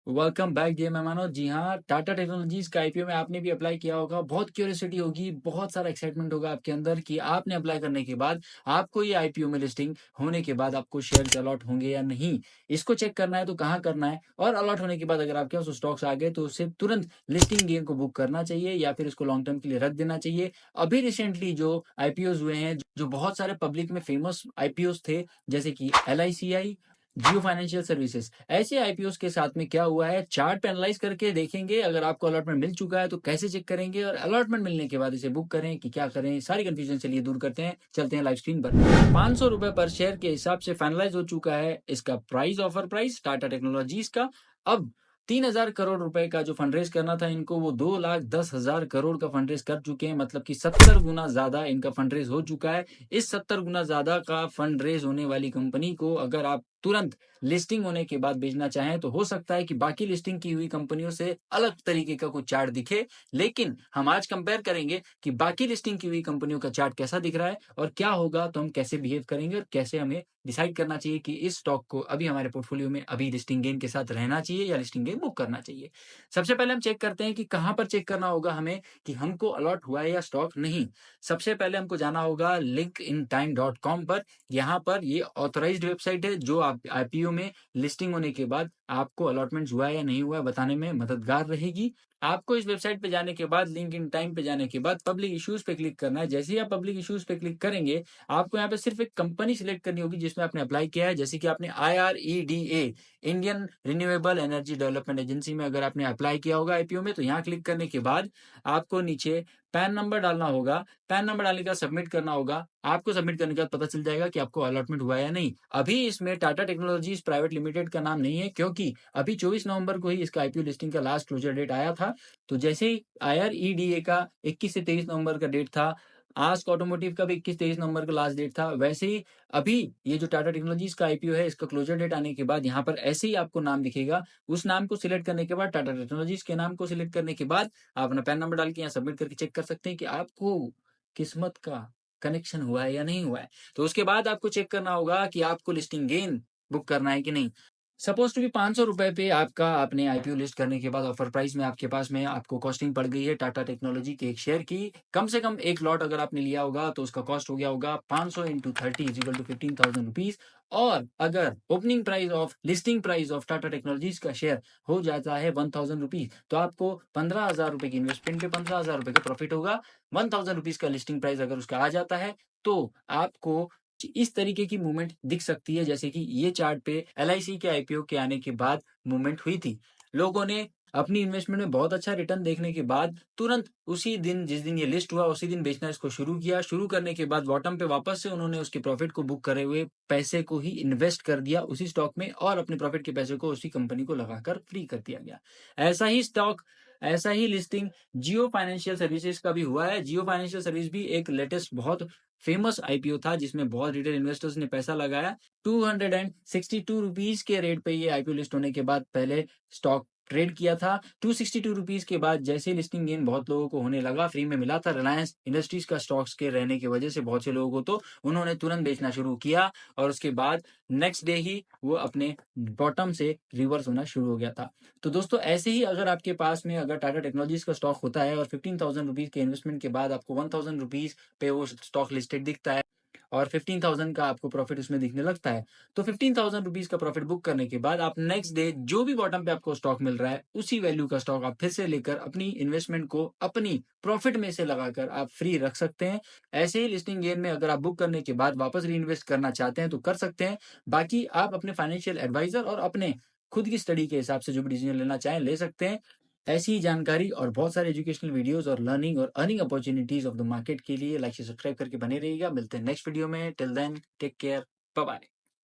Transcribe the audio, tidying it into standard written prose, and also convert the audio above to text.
Welcome back dear मेहमानों। जी हाँ, Tata technologies का आईपीओ में आपने भी अप्लाई किया होगा। बहुत क्यूरियोसिटी होगी, बहुत सारा एक्साइटमेंट होगा आपके अंदर कि आपने अप्लाई करने के बाद आपको ये आईपीओ में लिस्टिंग होने के बाद आपको शेयर्स अलॉट होंगे या नहीं। इसको चेक करना है तो कहाँ करना है, और अलॉट होने के बाद अगर आपके पास स्टॉक्स आ गए तो उसे तुरंत लिस्टिंग गेन को बुक करना चाहिए या फिर इसको लॉन्ग टर्म के लिए रख देना चाहिए। अभी रिसेंटली जो आईपीओज हुए हैं, जो बहुत सारे पब्लिक में फेमस आईपीओज थे, जैसे कि एलआईसीआई, जियो फाइनेंशियल सर्विसेज, ऐसे आईपीओ के साथ में क्या हुआ है चार्ट पे एनालाइज करके देखेंगे। अगर आपको अलॉटमेंट मिल चुका है तो कैसे चेक करेंगे, और अलॉटमेंट मिलने के बाद इसे बुक करें कि क्या करें, सारी कंफ्यूजन चलिए दूर करते हैं। चलते हैं लाइव स्क्रीन पर। 500 रुपए पर शेयर के हिसाब से फाइनलाइज हो चुका है इसका price, offer price Tata technologies का। अब 3,000 करोड़ रुपए का जो फंड रेज करना था इनको, वो 2,10,000 करोड़ का फंड रेज कर चुके हैं। मतलब कि 70 गुना ज्यादा इनका फंड रेज हो चुका है। इस 70 गुना ज्यादा का फंड रेज होने वाली कंपनी को अगर आप तुरंत लिस्टिंग होने के बाद बेचना चाहें तो हो सकता है कि बाकी लिस्टिंग की हुई कंपनियों से अलग तरीके का कुछ चार्ट दिखे। लेकिन हम आज कंपेयर करेंगे कि बाकी लिस्टिंग की हुई कंपनियों का चार्ट कैसा दिख रहा है, और क्या होगा तो हम कैसे बिहेव करेंगे, और कैसे हमें डिसाइड करना चाहिए कि इस स्टॉक को अभी हमारे पोर्टफोलियो में अभी लिस्टिंग गेन के साथ रहना चाहिए या लिस्टिंग गेन बुक करना चाहिए। सबसे पहले हम चेक करते हैं कि कहां पर चेक करना होगा हमें कि हमको अलॉट हुआ है या स्टॉक नहीं। सबसे पहले हमको जाना होगा linkedintime.com पर। यहाँ पर ये ऑथराइज्ड वेबसाइट है जो आप आईपीओ में लिस्टिंग होने के बाद आपको अलॉटमेंट हुआ है या नहीं हुआ है बताने में मददगार रहेगी। आपको इस वेबसाइट पे जाने के बाद, लिंक इन टाइम पे जाने के बाद पब्लिक इश्यूज पे क्लिक करना है। जैसे ही आप पब्लिक इश्यूज पे क्लिक करेंगे, आपको यहाँ पे सिर्फ एक कंपनी सिलेक्ट करनी होगी जिसमें आपने अप्लाई किया है। जैसे कि आपने IREDA, Indian renewable energy development agency में अगर आपने अप्लाई किया होगा आईपीओ में, तो यहाँ क्लिक करने के बाद आपको नीचे पैन नंबर डालना होगा। पैन नंबर डालने का सबमिट करना होगा। आपको सबमिट करने के बाद पता चल जाएगा कि आपको अलॉटमेंट हुआ है या नहीं। अभी इसमें टाटा टेक्नोलॉजीज प्राइवेट लिमिटेड का नाम नहीं है, क्योंकि अभी 24 नवंबर को ही इसका आईपीओ लिस्टिंग का लास्ट क्लोजर डेट आया था। तो जैसे ही IREDA का 21 से 23 नवंबर का डेट था, आस्क ऑटोमोटिव का भी 21-23 नवंबर का लास्ट डेट था, वैसे ही अभी ये जो टाटा टेक्नोलॉजीज का आईपीओ है, इसका क्लोजर डेट आने के बाद यहाँ पर ऐसे ही आपको नाम दिखेगा। उस नाम को सिलेक्ट करने के बाद, टाटा टेक्नोलॉजीज के नाम को सिलेक्ट करने के बाद, आप अपना पैन नंबर डाल के यहाँ सबमिट करके चेक कर सकते हैं कि आपको किस्मत का कनेक्शन हुआ है या नहीं हुआ है। तो उसके बाद आपको चेक करना होगा कि आपको लिस्टिंग गेन बुक करना है कि नहीं। सपोज टू भी 500 रुपए पे आपका आपने आईपीओ लिस्ट करने के बाद ऑफर प्राइस में आपके पास में आपको कॉस्टिंग पड़ गई है टाटा टेक्नोलॉजी के एक शेयर की। कम से कम एक लॉट अगर आपने लिया होगा तो उसका कॉस्ट हो गया होगा 500 इंटू 30 = 15,000 रुपीज। और अगर opening price of listing price of Tata technologies का शेयर हो जाता है 1,000 रुपीज, तो आपको 15,000 रुपए की इन्वेस्टमेंट पे 15,000 रुपए का प्रॉफिट होगा। 1,000 रुपीज का लिस्टिंग प्राइस अगर उसका आ जाता है तो आपको इस तरीके की मूवमेंट दिख सकती है, जैसे कि ये चार्ट पे LIC के आईपीओ के आने के बाद मूवमेंट हुई थी। लोगों ने अपनी इन्वेस्टमेंट में बहुत अच्छा रिटर्न देखने के बाद तुरंत उसी दिन, जिस दिन ये लिस्ट हुआ उसी दिन बेचना इसको शुरू किया। शुरू करने के बाद बॉटम पे वापस से उन्होंने उसके प्रॉफिट को बुक करे हुए पैसे को ही इन्वेस्ट कर दिया उसी स्टॉक में, और अपने प्रॉफिट के पैसे को उसी कंपनी को लगाकर फ्री कर दिया गया। ऐसा ही स्टॉक, ऐसा ही लिस्टिंग जियो फाइनेंशियल सर्विसेज का भी हुआ है। जियो फाइनेंशियल सर्विस भी एक लेटेस्ट बहुत फेमस आईपीओ था जिसमें बहुत रिटेल इन्वेस्टर्स ने पैसा लगाया। 262 रुपीज के रेट पे ये आईपीओ लिस्ट होने के बाद पहले स्टॉक ट्रेड किया था। 262 रुपीज के बाद जैसे लिस्टिंग गेन बहुत लोगों को होने लगा, फ्री में मिला था रिलायंस इंडस्ट्रीज का स्टॉक्स के रहने की वजह से बहुत से लोगों को, तो उन्होंने तुरंत बेचना शुरू किया, और उसके बाद नेक्स्ट डे ही वो अपने बॉटम से रिवर्स होना शुरू हो गया था। तो दोस्तों ऐसे ही अगर आपके पास में अगर टाटा टेक्नोलॉजीज का स्टॉक होता है और 15,000 रुपीज के इन्वेस्टमेंट के बाद आपको 1,000 रुपीज पे वो स्टॉक लिस्टेड दिखता है, और 15,000 का आपको प्रॉफिट उसमें दिखने लगता है, तो 15,000 रुपीज का प्रॉफिट बुक करने के बाद आप नेक्स्ट डे जो भी बॉटम पे आपको स्टॉक मिल रहा है उसी वैल्यू का स्टॉक आप फिर से लेकर अपनी इन्वेस्टमेंट को अपनी प्रॉफिट में से लगाकर आप फ्री रख सकते हैं। ऐसे ही लिस्टिंग गेन में अगर आप बुक करने के बाद वापस री इन्वेस्ट करना चाहते हैं तो कर सकते हैं। बाकी आप अपने फाइनेंशियल एडवाइजर और अपने खुद की स्टडी के हिसाब से जो भी डिसीजन लेना चाहें ले सकते हैं। ऐसी ही जानकारी और बहुत सारे एजुकेशनल वीडियोस और लर्निंग और earning opportunities of the market के लिए लाइक से सब्सक्राइब करके बने रहिएगा। मिलते हैं नेक्स्ट वीडियो में। Till then take care, bye bye.